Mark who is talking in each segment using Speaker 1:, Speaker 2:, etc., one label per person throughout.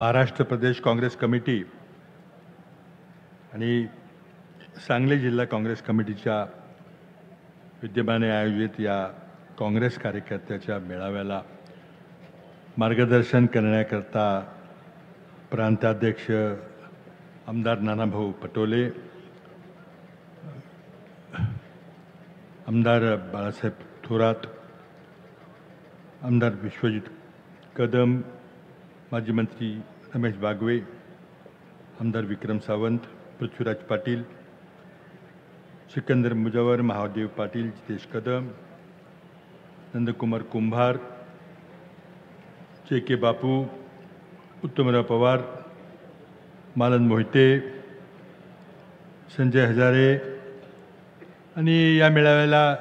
Speaker 1: महाराष्ट्र प्रदेश Congress committee आणि सांगली जिल्हा काँग्रेस कमिटीच्या विद्यमाने आयोजित या काँग्रेस कार्यकर्त्याच्या मेळाव्याला मार्गदर्शन करण्याकरता प्रांताध्यक्ष आमदार नानाभाऊ पटोले, आमदार बाळासाहेब थोरात, आमदार विश्वजित कदम, माजी मंत्री रमेश बागवे, आमदार विक्रम सावंत, पृथ्वीराज पाटील, सिकंदर मुजवर, महादेव पाटील, जितेश कदम, नंदकुमार कुंभार, के बापू, उत्तमराव पवार, मालन मोहिते, संजय हजारे आणि या मेळाव्याला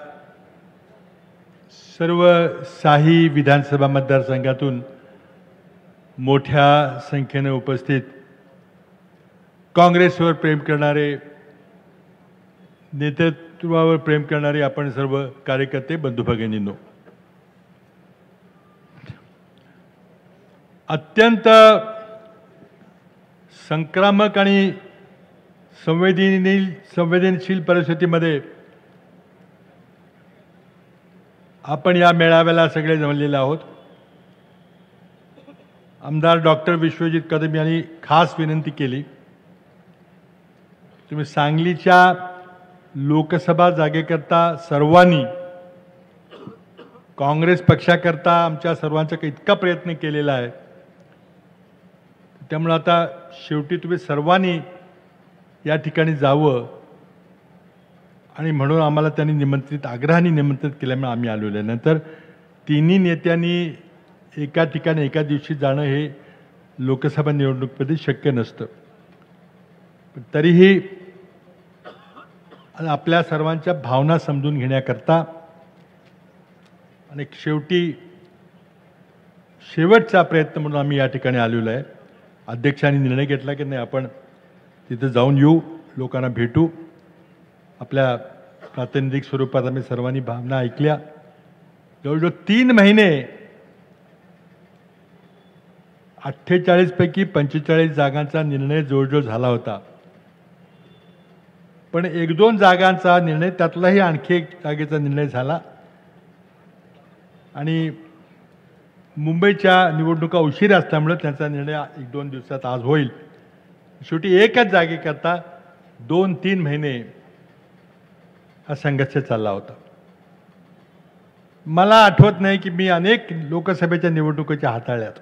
Speaker 1: सर्व साही विधानसभा मतदारसंघातून मोठ्या संख्येने उपस्थित काँग्रेसवर प्रेम करणारे, नेतृत्वावर प्रेम करणारे आपण सर्व कार्यकर्ते बंधू भगिनींनो, अत्यंत संक्रामक आणि संवेदनशील परिस्थितीमध्ये आपण या मेळाव्याला सगळे जमलेले आहोत. आमदार डॉक्टर विश्वजित कदम यांनी खास विनंती केली, तुम्ही सांगलीच्या लोकसभा जागेकरता सर्वांनी, काँग्रेस पक्षाकरता आमच्या सर्वांचा इतका प्रयत्न केलेला आहे, त्यामुळे आता शेवटी तुम्ही सर्वांनी या ठिकाणी जावं आणि म्हणून आम्हाला त्यांनी आग्रहाने निमंत्रित केल्यामुळे आम्ही आलेलो आहे. नंतर तिन्ही नेत्यांनी एका ठिकाणी एका दिवशी जाणं हे लोकसभा निवडणुकीमध्ये शक्य नसतं. पण तरीही आपल्या सर्वांच्या भावना समजून घेण्याकरता आणि शेवटचा प्रयत्न म्हणून आम्ही या ठिकाणी आलेलो आहे. अध्यक्षांनी निर्णय घेतला की नाही, आपण तिथं जाऊन येऊ, लोकांना भेटू. आपल्या प्रातिनिधिक स्वरूपात आम्ही सर्वांनी भावना ऐकल्या. जवळजवळ 3 महिने 48 पैकी 45 जागांचा निर्णय जवळजवळ झाला होता. पण 1-2 जागांचा निर्णय, त्यातलाही आणखी एक जागेचा निर्णय झाला आणि मुंबईच्या निवडणुका उशिरा असल्यामुळे त्यांचा निर्णय 1-2 दिवसात आज होईल. शेवटी एकच जागेकरता 2-3 महिने हा संघर्ष चालला होता. मला आठवत नाही की मी अनेक लोकसभेच्या निवडणुकीच्या हाताळल्यात.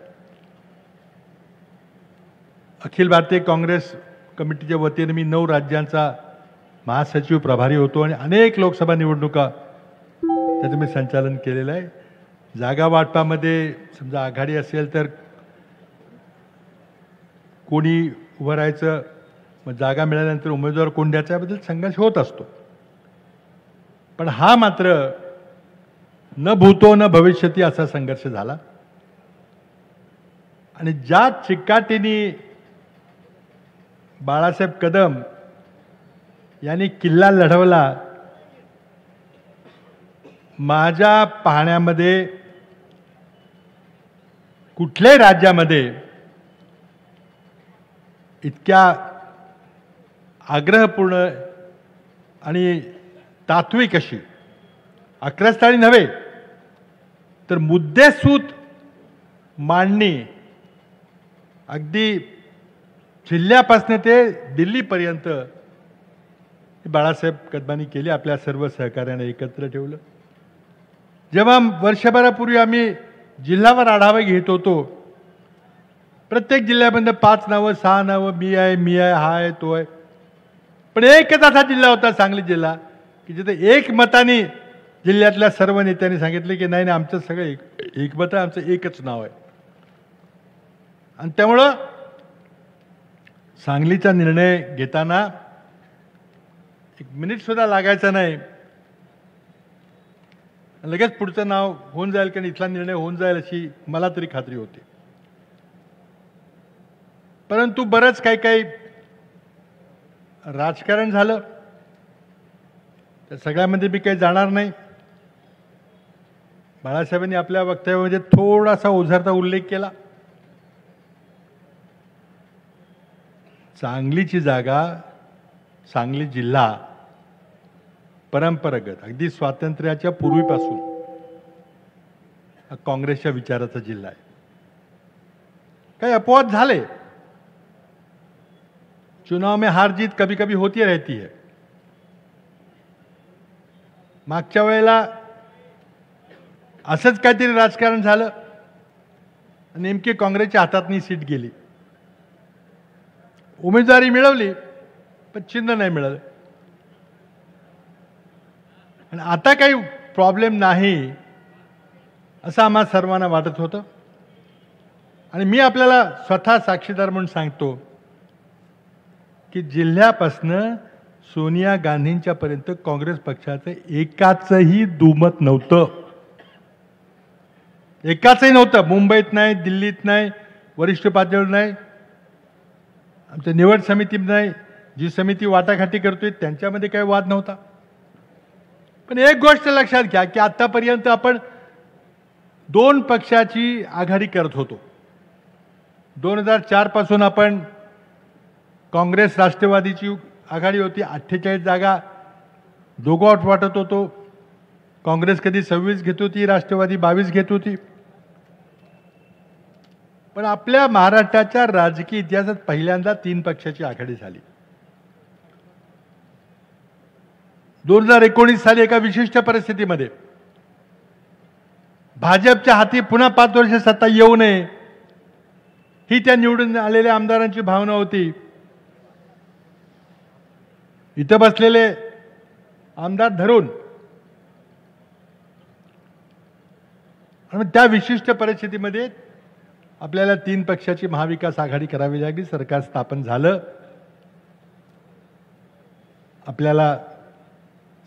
Speaker 1: अखिल भारतीय काँग्रेस कमिटीच्या वतीने मी 9 राज्यांचा महासचिव प्रभारी होतो आणि अनेक लोकसभा निवडणुका त्याचं मी संचालन केलेलं आहे. जागा वाटपामध्ये समजा आघाडी असेल तर कोणी उभं राहायचं, मग जागा मिळाल्यानंतर उमेदवार कोण द्यायचा याबद्दल संघर्ष होत असतो. पण हा मात्र न भूतो न भविष्यती असा संघर्ष झाला आणि ज्या चिकाटीने बाळासाहेब कदम यांनी किल्ला लढवला, माझ्या पाहण्यामध्ये कुठल्याही राज्यामध्ये इतक्या आग्रहपूर्ण आणि तात्विक अशी, आक्रस्ताळी नव्हे तर मुद्देसूद मांडणी अगदी जिल्ह्यापासून ते दिल्लीपर्यंत बाळासाहेब कदमांनी केली. आपल्या सर्व सहकार्याने एकत्र ठेवलं. जेव्हा वर्षभरापूर्वी आम्ही जिल्हावर आढावा घेत होतो, प्रत्येक जिल्ह्यामध्ये 5 नावं 6 नावं, मी आहे, हा आहे, तो आहे. पण एकच असा जिल्हा होता सांगली जिल्हा की जिथे एकमताने जिल्ह्यातल्या सर्व नेत्यांनी सांगितले की नाही, आमचं सगळं एकमत आहे, आमचं एकच नाव आहे. आणि त्यामुळं सांगलीचा निर्णय घेताना 1 मिनिट सुद्धा लागायचा नाही, लगेच पुढचं नाव होऊन जाईल कारण इथला निर्णय होऊन जाईल अशी मला तरी खात्री होती. परंतु बरंच काही राजकारण झालं, त्या सगळ्यामध्ये मी काही जाणार नाही. बाळासाहेबांनी आपल्या वक्तव्यामध्ये थोडासा ओझरता उल्लेख केला. सांगलीची जागा, सांगली जिल्हा परंपरागत अगदी स्वातंत्र्याच्या पूर्वीपासून हा काँग्रेसच्या विचाराचा जिल्हा आहे. काही अपवाद झाले, चुनाव में हार जीत कभी कभी होती रहती है. मागच्या वेळेला असंच काहीतरी राजकारण झालं, नेमकी काँग्रेसच्या हातातनी सीट गेली. उमेदवारी मिळवली पण चिन्ह नाही मिळालं. आणि आता काही प्रॉब्लेम नाही असं आम्हा सर्वांना वाटत होतं. आणि मी आपल्याला स्वतः साक्षीदार म्हणून सांगतो की जिल्ह्यापासनं सोनिया गांधींच्या पर्यंत काँग्रेस पक्षाचं एकाचही दुमत नव्हतं. एकाचही नव्हतं. मुंबईत नाही, दिल्लीत नाही, वरिष्ठ पातळीवर नाही, आमच्या निवड समितीत नाही, जी समिती वाटाघाटी करतोय त्यांच्यामध्ये काही वाद नव्हता. पण एक गोष्ट लक्षात घ्या की आतापर्यंत आपण दोन पक्षाची आघाडी करत होतो. 2004 पासून आपण काँग्रेस राष्ट्रवादीची आघाडी होती. 48 जागा दोघांत वाटत होतो. काँग्रेस कधी 26 घेत होती, राष्ट्रवादी 22 घेत होती. पण आपल्या महाराष्ट्राच्या राजकीय इतिहासात पहिल्यांदा 3 पक्षाची आघाडी झाली. 2019 साली एका विशिष्ट परिस्थितीमध्ये भाजपच्या हाती पुन्हा 5 वर्ष सत्ता येऊ नये ही त्या निवडून आलेल्या आमदारांची भावना होती. इथं बसलेले आमदार धरून आणि त्या विशिष्ट परिस्थितीमध्ये आपल्याला 3 पक्षाची महाविकास आघाडी करावी लागली. सरकार स्थापन झालं. आपल्याला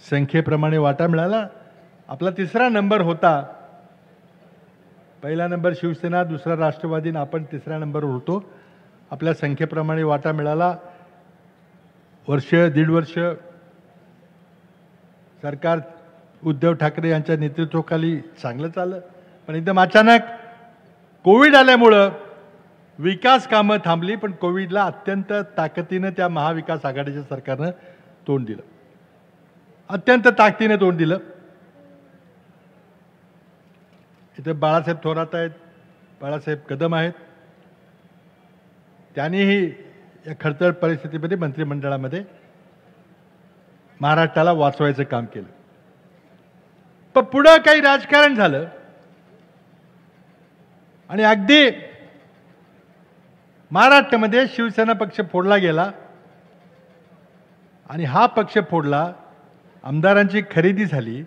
Speaker 1: संख्येप्रमाणे वाटा मिळाला. आपला 3रा नंबर होता. पहिला नंबर शिवसेना, दुसरा राष्ट्रवादी, आपण 3ऱ्या नंबरवर होतो. आपल्या संख्येप्रमाणे वाटा मिळाला. वर्ष दीड वर्ष सरकार उद्धव ठाकरे यांच्या नेतृत्वाखाली चांगलं चाललं. पण एकदम अचानक कोविड आल्यामुळं विकास कामं थांबली. पण कोविडला अत्यंत ताकदीनं त्या महाविकास आघाडीच्या सरकारनं तोंड दिलं. अत्यंत ताकदीने तोंड दिलं. इथे बाळासाहेब थोरात आहेत, बाळासाहेब कदम आहेत. त्यांनीही या खडतर परिस्थितीमध्ये मंत्रिमंडळामध्ये महाराष्ट्राला वाचवायचं काम केलं. पण पुढं काही राजकारण झालं आणि अगदी महाराष्ट्रामध्ये शिवसेना पक्ष फोडला गेला. आणि हा पक्ष फोडला, आमदारांची खरेदी झाली,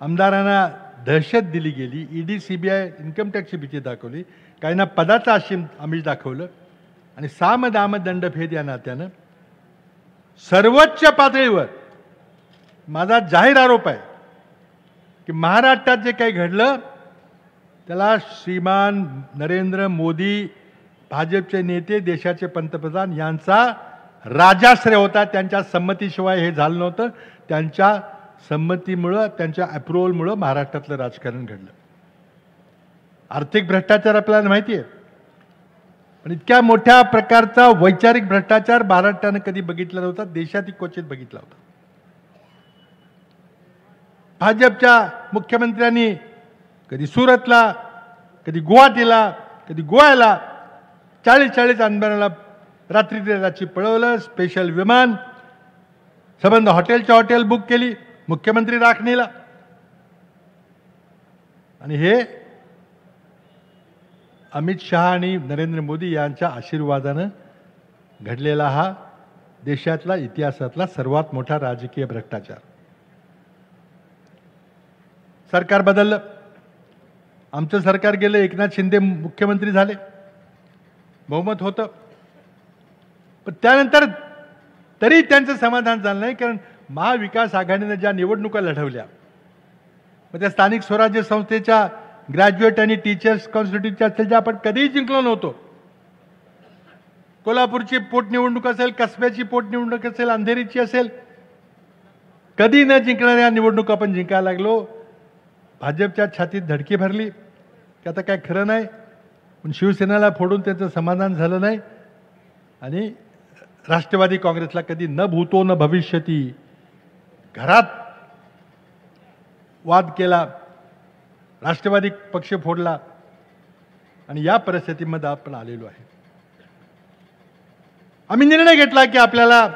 Speaker 1: आमदारांना दहशत दिली गेली, ईडी सीबीआय इन्कम टॅक्सची भीती दाखवली, काहींना पदाचं आमिष दाखवलं. आणि साम दाम दंडभेद या नात्यानं सर्वोच्च पातळीवर माझा जाहीर आरोप आहे की महाराष्ट्रात जे काही घडलं त्याला श्रीमान नरेंद्र मोदी, भाजपचे नेते, देशाचे पंतप्रधान यांचा राजाश्रय होता. त्यांच्या संमतीशिवाय हे झालं नव्हतं. त्यांच्या संमतीमुळं, त्यांच्या अप्रुव्हलमुळं महाराष्ट्रातलं राजकारण घडलं. आर्थिक भ्रष्टाचार आपल्याला माहिती आहे, पण इतक्या मोठ्या प्रकारचा वैचारिक भ्रष्टाचार महाराष्ट्रानं कधी बघितला नव्हता. देशातही क्वचित बघितला होता. भाजपच्या मुख्यमंत्र्यांनी कधी सुरतला, कधी गुवाहाटीला, कधी गोव्याला 40 आमदारांना रात्री पळवलं. स्पेशल विमान, संबंध हॉटेलच्या हॉटेल बुक केली, मुख्यमंत्री राखणीला. आणि हे अमित शहा आणि नरेंद्र मोदी यांच्या आशीर्वादानं घडलेला हा देशातला, इतिहासातला सर्वात मोठा राजकीय भ्रष्टाचार. सरकार बदललं. आमचं सरकार गेलं, एकनाथ शिंदे मुख्यमंत्री झाले, बहुमत होतं. पण त्यानंतर तरी त्यांचं समाधान झालं नाही. कारण महाविकास आघाडीनं ज्या निवडणुका लढवल्या, मग त्या स्थानिक स्वराज्य संस्थेच्या ग्रॅज्युएट आणि टीचर्स कॉन्स्टिट्यूटच्या असतील, ज्या आपण कधीही जिंकलो नव्हतो. कोल्हापूरची पोटनिवडणूक असेल, कसब्याची पोटनिवडणूक असेल, अंधेरीची असेल, कधी न जिंकणाऱ्या निवडणूक आपण जिंकायला लागलो. भाजपच्या छातीत धडकी भरली की आता काय खरं नाही. पण शिवसेनेला फोडून त्याचं समाधान झालं नाही आणि राष्ट्रवादी काँग्रेसला कधी न भूतो न भविष्यती घरात वाद केला, राष्ट्रवादी पक्ष फोडला आणि या परिस्थितीमध्ये आपण आलेलो आहे. आम्ही निर्णय घेतला की आपल्याला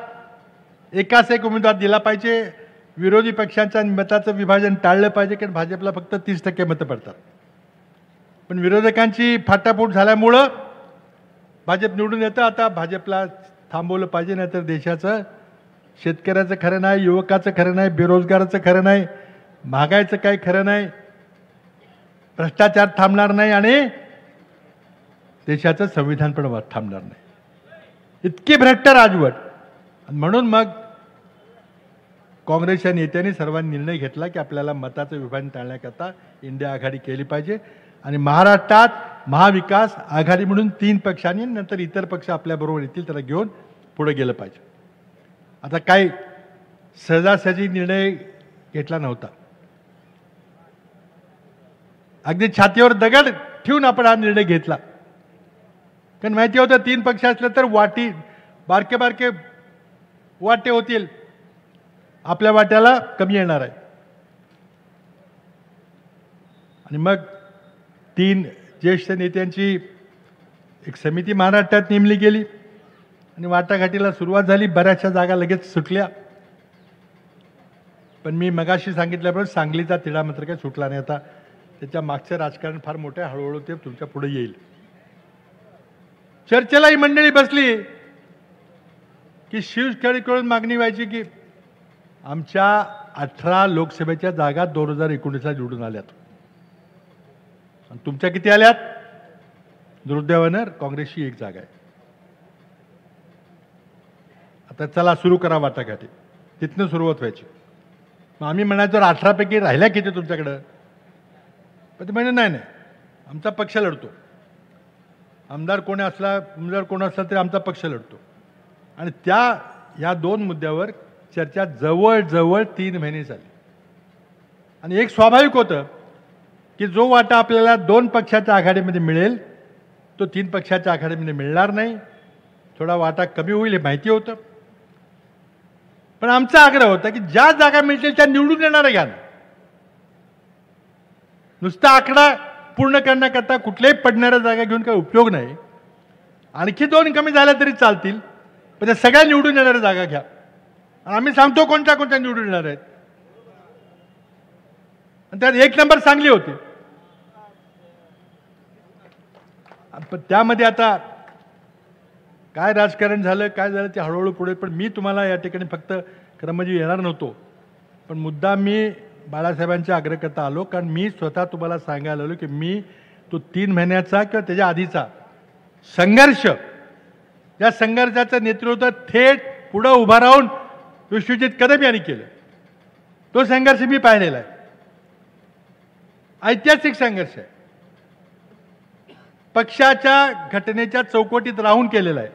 Speaker 1: एकाच एक उमेदवार दिला पाहिजे, विरोधी पक्षांच्या मताचं विभाजन टाळलं पाहिजे, कारण भाजपला फक्त 30% मतं पडतात. पण विरोधकांची फाटाफूट झाल्यामुळं भाजप निवडून येतं. आता भाजपला थांबवलं पाहिजे, नाहीतर देशाचं शेतकऱ्याचं खरं नाही, युवकाचं खरं नाही, बेरोजगाराचं खरं नाही, महागाईचं काही खरं नाही, भ्रष्टाचार थांबणार नाही आणि देशाचं संविधान पण थांबणार नाही. इतके भ्रष्ट राजवट. म्हणून मग काँग्रेसच्या नेत्यांनी सर्वांनी निर्णय घेतला की आपल्याला मताचं विभाजन टाळण्याकरता इंडिया आघाडी केली पाहिजे आणि महाराष्ट्रात महाविकास आघाडी म्हणून 3 पक्षांनी नंतर इतर पक्ष आपल्याबरोबर येतील त्याला घेऊन पुढे गेलं पाहिजे. आता काही सहजासहजी निर्णय घेतला नव्हता. अगदी छातीवर दगड ठेवून आपण हा निर्णय घेतला, कारण माहिती होतं 3 पक्ष असले तर बारके बारके वाटे होतील, आपल्या वाट्याला कमी येणार आहे. आणि मग 3 ज्येष्ठ नेत्यांची एक समिती महाराष्ट्रात नेमली गेली आणि वाटाघाटीला सुरुवात झाली. बऱ्याचशा जागा लगेच सुटल्या. पण मी मगाशी सांगितल्याप्रमाणे सांगलीचा तिढा मात्र काही सुटला नाही. आता त्याच्या मागचं राजकारण फार मोठं, हळूहळू ते तुमच्या पुढे येईल. चर्चेला ही मंडळी बसली की शिवसेनेकडून मागणी व्हायची की आमच्या 18 लोकसभेच्या जागा 2019ला निवडून आल्यात, आणि तुमच्या किती आल्यात? दुर्दैवानं काँग्रेसची 1 जागा आहे. आता चला सुरू करा वाटाघाटी. तिथनं सुरुवात व्हायची. मग आम्ही म्हणायचो 18 पैकी राहिल्या किती तुमच्याकडं? पण ते म्हणे नाही, आमचा पक्ष लढतो, आमदार कोणी असला उमेदवार कोण असला तरी आमचा पक्ष लढतो. आणि या 2 मुद्द्यावर चर्चा जवळजवळ 3 महिने झाली. आणि एक स्वाभाविक होतं की जो वाटा आपल्याला 2 पक्षाच्या आघाडीमध्ये मिळेल तो 3 पक्षाच्या आघाडीमध्ये मिळणार नाही, थोडा वाटा कमी होईल हे माहिती होतं. पण आमचा आग्रह होता की ज्या जागा मिळतील त्या निवडून येणाऱ्या घ्या. नुसता आकडा पूर्ण करण्याकरता कुठल्याही पडणाऱ्या जागा घेऊन काही उपयोग नाही. आणखी 2 कमी झाल्या तरी चालतील, पण त्या सगळ्या निवडून येणाऱ्या जागा घ्या. आम्ही सांगतो कोणत्या कोणत्या निवडून येणार आहेत. आणि त्यात 1 नंबर सांगली होती. पण त्यामध्ये आता काय राजकारण झालं, काय झालं ते हळूहळू पुढे. पण मी तुम्हाला या ठिकाणी फक्त खरं म्हणजे येणार नव्हतो, पण मुद्दा मी बाळासाहेबांच्या आग्रहकर्ता आलो, कारण मी स्वतः तुम्हाला सांगायला आलो की मी तो 3 महिन्याचा किंवा त्याच्या आधीचा संघर्ष, या संघर्षाचं नेतृत्व थेट पुढं उभा राहून विश्वजित कदम यांनी केलं. तो संघर्ष मी पाहिलेला आहे. ऐतिहासिक संघर्ष आहे. पक्षाच्या घटनेच्या चौकटीत राहून केलेला आहे.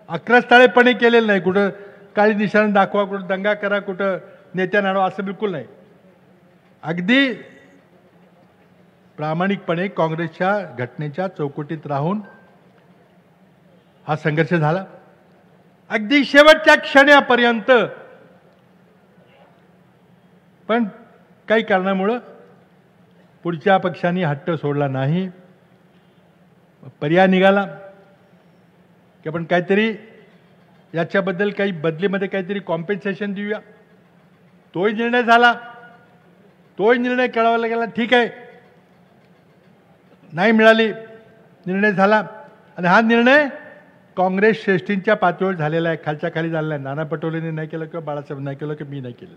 Speaker 1: अक्रस्थळेपणे केलेलं नाही. कुठं काळी निशाण दाखवा, कुठं दंगा करा, कुठं नेत्या नाडवा, असं बिलकुल नाही. अगदी प्रामाणिकपणे काँग्रेसच्या घटनेच्या चौकटीत राहून हा संघर्ष झाला. अगदी शेवटच्या क्षणापर्यंत. पण काही कारणामुळं पुढच्या पक्षांनी हट्ट सोडला नाही. पर्याय निघाला की आपण काहीतरी याच्याबद्दल काही बदलीमध्ये काहीतरी कॉम्पेन्सेशन देऊया. तोही निर्णय झाला. तोही निर्णय कळवायला गेला. ठीक आहे, नाही मिळाली, निर्णय झाला. आणि हा निर्णय काँग्रेस श्रेष्ठींच्या पातळीवर झालेला आहे, खालच्या खाली झालेला आहे. नाना पटोलेंनी नाही केलं किंवा बाळासाहेब नाही केलं किंवा मी नाही केलं.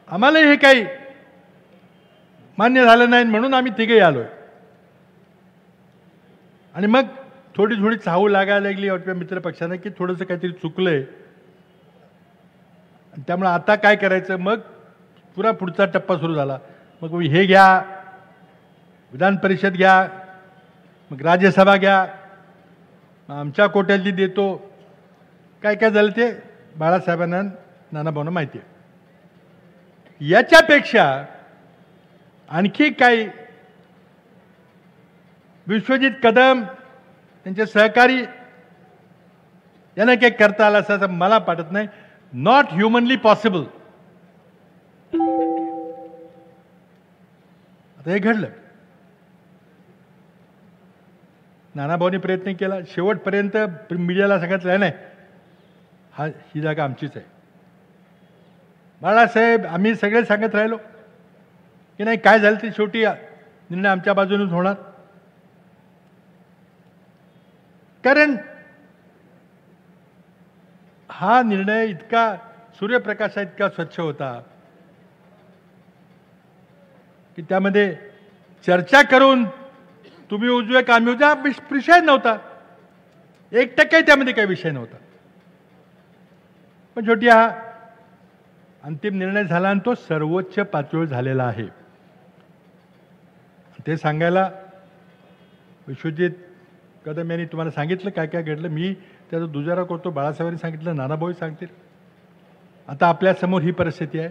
Speaker 1: आम्हाला हे काही मान्य झालं नाही, म्हणून आम्ही तिघेही आलोय. आणि मग थोडी थोडी चाहू लागायला लागली आपल्या मित्रपक्षांना की थोडंसं काहीतरी चुकलंय. त्यामुळे आता काय करायचं, मग पुरा पुढचा टप्पा सुरू झाला. मग हे घ्या, विधान परिषद घ्या, मग राज्यसभा घ्या, आमच्या कोट्यातली देतो. काय काय झालं ते बाळासाहेबांना नानाभाऊंना माहिती आहे. याच्यापेक्षा आणखी काही विश्वजित कदम, त्यांचे सहकारी यानं काही करता आलं असं मला वाटत नाही. Not humanly possible. आता हे घडलं. नानाभाऊनी प्रयत्न केला शेवटपर्यंत मीडियाला सांगितलं नाही ही जागा आमचीच आहे. बाळासाहेब आम्ही सगळे सांगत राहिलो की नाही काय झालं ते शेवटी निर्णय आमच्या बाजूनच होणार. कारण हा निर्णय इतका सूर्यप्रकाशा इतका स्वच्छ होता की त्यामध्ये चर्चा करून तुम्ही उजवे का आम्ही उजवा विषय नव्हता. 1% त्यामध्ये काही विषय नव्हता. पण शेवटी हा अंतिम निर्णय झाला आणि तो सर्वोच्च पातळीवर झालेला आहे. ते सांगायला विश्वजित कदम यांनी तुम्हाला सांगितलं काय काय घडलं. मी त्याचा दुजारा करतो. बाळासाहेबांनी सांगितलं, नानाभाऊ सांगतील. आता आपल्यासमोर ही परिस्थिती आहे.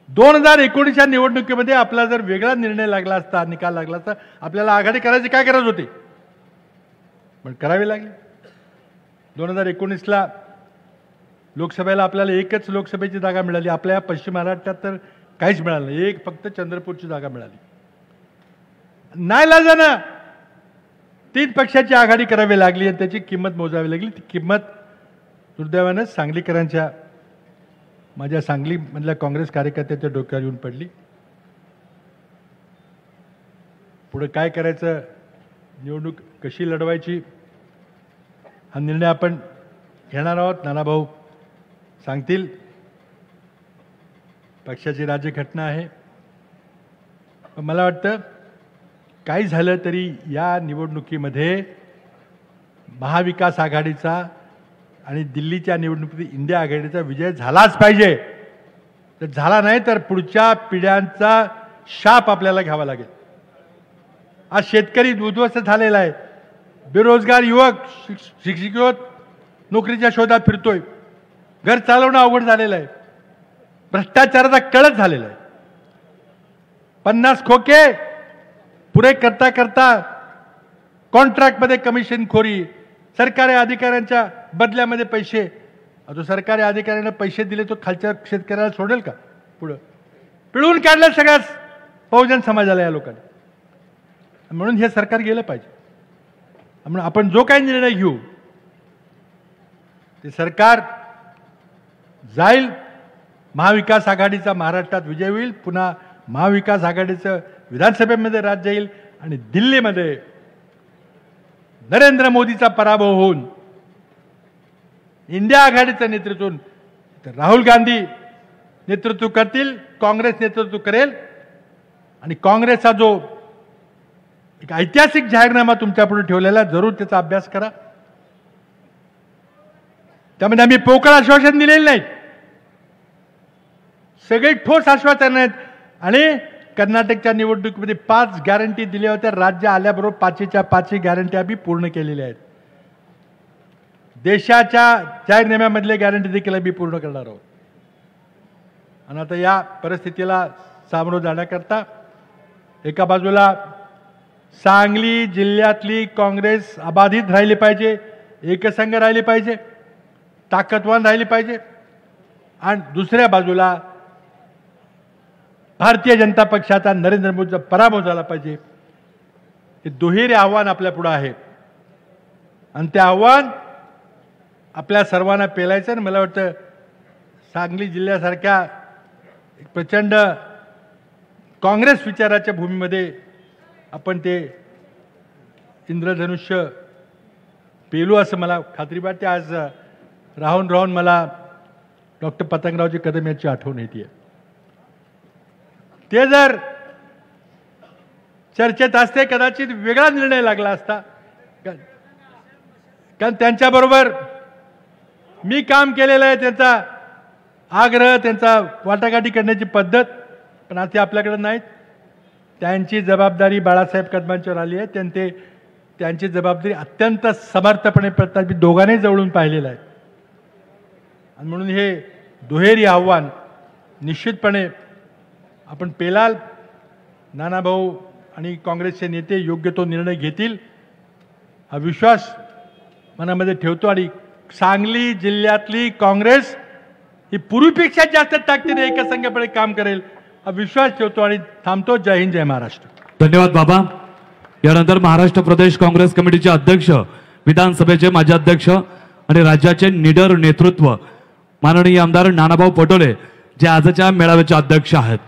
Speaker 1: 2019च्या निवडणुकीमध्ये आपला जर वेगळा निर्णय लागला असता, निकाल लागला असता, आपल्याला आघाडी करायची काय गरज होती, पण करावी लागली. 2019ला लोकसभेला आपल्याला एकच लोकसभेची जागा मिळाली. आपल्या पश्चिम महाराष्ट्रात तर काहीच मिळालं नाही. एक फक्त चंद्रपूरची जागा मिळाली. नाईलाजानं 3 पक्षाची आघाडी करावी लागली आणि त्याची किंमत मोजावी लागली. ती किंमत दुर्दैवानं सांगलीकरांच्या माझ्या सांगलीमधल्या काँग्रेस कार्यकर्त्याच्या डोक्यावर येऊन पडली. पुढे काय करायचं, निवडणूक कशी लढवायची हा निर्णय आपण घेणार आहोत. नानाभाऊ सांगतील. पक्षाची राज्यघटना आहे. पण मला वाटतं काही झालं तरी या निवडणुकीमध्ये महाविकास आघाडीचा आणि दिल्लीच्या निवडणुकीत इंडिया आघाडीचा विजय झालाच पाहिजे. तर झाला नाही तर पुढच्या पिढ्यांचा शाप आपल्याला घ्यावा लागेल. आज शेतकरी उद्ध्वस्त झालेला आहे. बेरोजगार युवक शिक्षित नोकरीच्या शोधात फिरतोय. घर चालवणं अवघड झालेलं आहे. भ्रष्टाचाराचा कळस झालेला आहे. 50 खोके पुरे करता करता कॉन्ट्रॅक्टमध्ये कमिशनखोरी, सरकारी अधिकाऱ्यांच्या बदल्यामध्ये पैसे. जो सरकारी अधिकाऱ्यांना पैसे दिले तो खालच्या शेतकऱ्याला सोडेल का? पुढं पिळून काढलं सगळ्याच बहुजन समाजाला या लोकांनी. म्हणून हे सरकार गेलं पाहिजे. म्हणून आपण जो काही निर्णय घेऊ ते सरकार जाईल. महाविकास आघाडीचा महाराष्ट्रात विजय होईल. पुन्हा महाविकास आघाडीचं विधानसभेमध्ये राज्य येईल आणि दिल्लीमध्ये नरेंद्र मोदीचा पराभव होऊन इंडिया आघाडीचं नेतृत्व राहुल गांधी नेतृत्व करतील, काँग्रेस नेतृत्व करेल. आणि काँग्रेसचा जो एक ऐतिहासिक जाहीरनामा तुमच्यापुढे ठेवलेला जरूर त्याचा अभ्यास करा. त्यामध्ये आम्ही पोकळ आश्वासन दिलेले नाहीत. सगळे ठोस आश्वासन आहेत. आणि कर्नाटकच्या निवडणुकीमध्ये 5 गॅरंटी दिल्या होत्या. राज्य आल्याबरोबर 5च्या 5 गॅरंटी आम्ही पूर्ण केलेल्या आहेत. देशाच्या जाहीरनाम्यामधले गॅरंटी देखील आम्ही पूर्ण करणार आहोत. आणि आता या परिस्थितीला सामोरं जाण्याकरता एका बाजूला सांगली जिल्ह्यातली काँग्रेस अबाधित राहिली पाहिजे, एकसंघ राहिली पाहिजे, ताकदवान राहिली पाहिजे. आणि दुसऱ्या बाजूला भारतीय जनता पक्षाचा नरेंद्र मोदीचा पराभव झाला पाहिजे. हे दुहेरी आव्हान आपल्या पुढे आहे. आणि ते आव्हान आपल्या सर्वांना पेलायचं. आणि मला वाटतं सांगली जिल्ह्यासारख्या एक प्रचंड काँग्रेस विचाराच्या भूमीमध्ये आपण ते इंद्रधनुष्य पेलू असं मला खात्री वाटते. आज राहून राहून मला डॉक्टर पतंगरावजी कदम यांची आठवण येते. ते जर चर्चेत असते कदाचित वेगळा निर्णय लागला असता. कारण त्यांच्याबरोबर मी काम केलेलं आहे. त्यांचा आग्रह, त्यांचा वाटाघाटी करण्याची पद्धत, पण आता आपल्याकडे नाहीत. त्यांची जबाबदारी बाळासाहेब कदमांच्यावर आली आहे. त्यांची जबाबदारी अत्यंत समर्थपणे प्रताप दोघांनी जवळून पाहिलेलं आहे. आणि म्हणून हे दुहेरी आव्हान निश्चितपणे आपण पेलाल. नानाभाऊ आणि काँग्रेसचे नेते योग्य तो निर्णय घेतील हा विश्वास मनामध्ये ठेवतो आणि सांगली जिल्ह्यातली काँग्रेस ही पूर्वीपेक्षा जास्त ताकदीने एकसंघपणे काम करेल हा विश्वास ठेवतो आणि थांबतो. जय हिंद, जय महाराष्ट्र.
Speaker 2: धन्यवाद बाबा. यानंतर महाराष्ट्र प्रदेश काँग्रेस कमिटीचे अध्यक्ष, विधानसभेचे माजी अध्यक्ष आणि राज्याचे निडर नेतृत्व माननीय आमदार नानाभाऊ पटोले जे आजच्या मेळाव्याचे अध्यक्ष आहेत.